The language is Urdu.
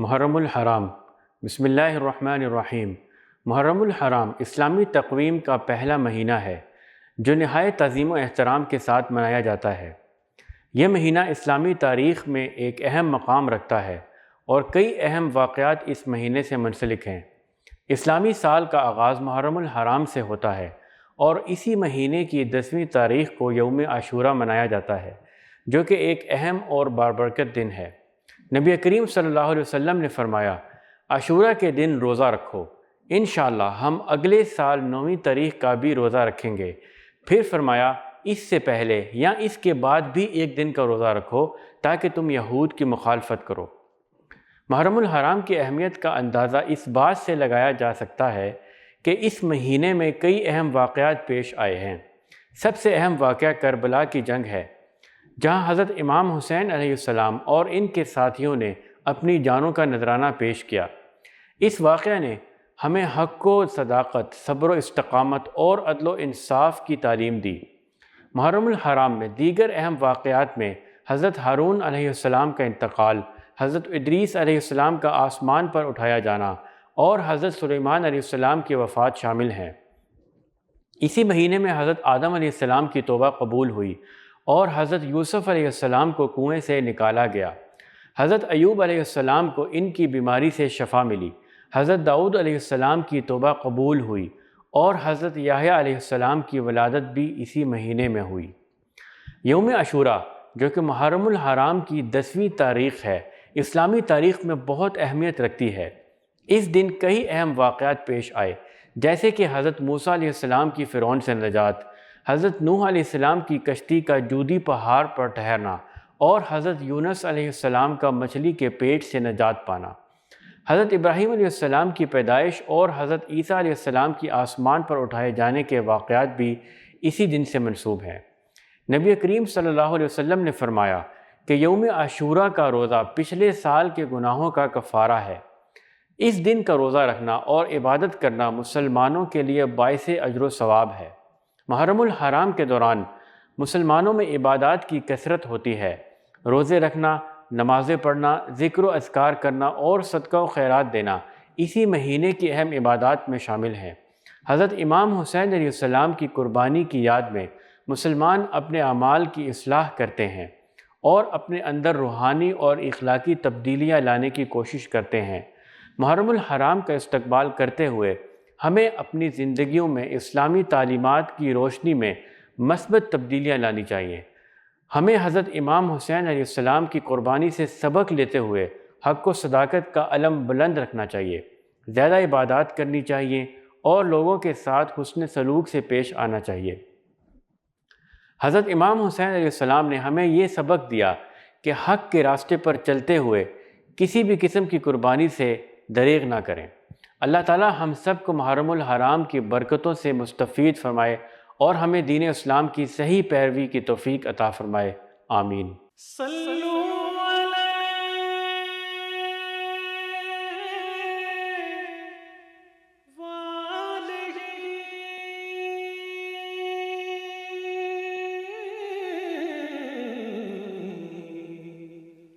محرم الحرام۔ بسم اللہ الرحمن الرحیم۔ محرم الحرام اسلامی تقویم کا پہلا مہینہ ہے جو نہایت تعظیم و احترام کے ساتھ منایا جاتا ہے۔ یہ مہینہ اسلامی تاریخ میں ایک اہم مقام رکھتا ہے اور کئی اہم واقعات اس مہینے سے منسلک ہیں۔ اسلامی سال کا آغاز محرم الحرام سے ہوتا ہے اور اسی مہینے کی 10ویں تاریخ کو یوم عاشورہ منایا جاتا ہے، جو کہ ایک اہم اور بابرکت دن ہے۔ نبی کریم صلی اللہ علیہ وسلم نے فرمایا، عاشورہ کے دن روزہ رکھو، انشاءاللہ ہم اگلے سال 9ویں تاریخ کا بھی روزہ رکھیں گے۔ پھر فرمایا، اس سے پہلے یا اس کے بعد بھی ایک دن کا روزہ رکھو تاکہ تم یہود کی مخالفت کرو۔ محرم الحرام کی اہمیت کا اندازہ اس بات سے لگایا جا سکتا ہے کہ اس مہینے میں کئی اہم واقعات پیش آئے ہیں۔ سب سے اہم واقعہ کربلا کی جنگ ہے، جہاں حضرت امام حسین علیہ السلام اور ان کے ساتھیوں نے اپنی جانوں کا نذرانہ پیش کیا۔ اس واقعہ نے ہمیں حق و صداقت، صبر و استقامت اور عدل و انصاف کی تعلیم دی۔ محرم الحرام میں دیگر اہم واقعات میں حضرت ہارون علیہ السلام کا انتقال، حضرت ادریس علیہ السلام کا آسمان پر اٹھایا جانا اور حضرت سلیمان علیہ السلام کی وفات شامل ہیں۔ اسی مہینے میں حضرت آدم علیہ السلام کی توبہ قبول ہوئی اور حضرت یوسف علیہ السلام کو کنویں سے نکالا گیا۔ حضرت ایوب علیہ السلام کو ان کی بیماری سے شفا ملی۔ حضرت داؤد علیہ السلام کی توبہ قبول ہوئی اور حضرت یحییٰ علیہ السلام کی ولادت بھی اسی مہینے میں ہوئی۔ یوم عاشورہ، جو کہ محرم الحرام کی 10ویں تاریخ ہے، اسلامی تاریخ میں بہت اہمیت رکھتی ہے۔ اس دن کئی اہم واقعات پیش آئے، جیسے کہ حضرت موسیٰ علیہ السلام کی فرعون سے نجات، حضرت نوح علیہ السلام کی کشتی کا جودی پہاڑ پر ٹھہرنا اور حضرت یونس علیہ السلام کا مچھلی کے پیٹ سے نجات پانا۔ حضرت ابراہیم علیہ السلام کی پیدائش اور حضرت عیسیٰ علیہ السلام کی آسمان پر اٹھائے جانے کے واقعات بھی اسی دن سے منسوب ہیں۔ نبی کریم صلی اللہ علیہ وسلم نے فرمایا کہ یوم عاشورہ کا روزہ پچھلے سال کے گناہوں کا کفارہ ہے۔ اس دن کا روزہ رکھنا اور عبادت کرنا مسلمانوں کے لیے باعث اجر و ثواب ہے۔ محرم الحرام کے دوران مسلمانوں میں عبادات کی کثرت ہوتی ہے۔ روزے رکھنا، نمازیں پڑھنا، ذکر و اذکار کرنا اور صدقہ و خیرات دینا اسی مہینے کی اہم عبادات میں شامل ہیں۔ حضرت امام حسین علیہ السلام کی قربانی کی یاد میں مسلمان اپنے اعمال کی اصلاح کرتے ہیں اور اپنے اندر روحانی اور اخلاقی تبدیلیاں لانے کی کوشش کرتے ہیں۔ محرم الحرام کا استقبال کرتے ہوئے ہمیں اپنی زندگیوں میں اسلامی تعلیمات کی روشنی میں مثبت تبدیلیاں لانی چاہیے۔ ہمیں حضرت امام حسین علیہ السلام کی قربانی سے سبق لیتے ہوئے حق و صداقت کا علم بلند رکھنا چاہیے، زیادہ عبادات کرنی چاہیے اور لوگوں کے ساتھ حسن سلوک سے پیش آنا چاہیے۔ حضرت امام حسین علیہ السلام نے ہمیں یہ سبق دیا کہ حق کے راستے پر چلتے ہوئے کسی بھی قسم کی قربانی سے دریغ نہ کریں۔ اللہ تعالی ہم سب کو محرم الحرام کی برکتوں سے مستفید فرمائے اور ہمیں دین اسلام کی صحیح پیروی کی توفیق عطا فرمائے۔ آمین۔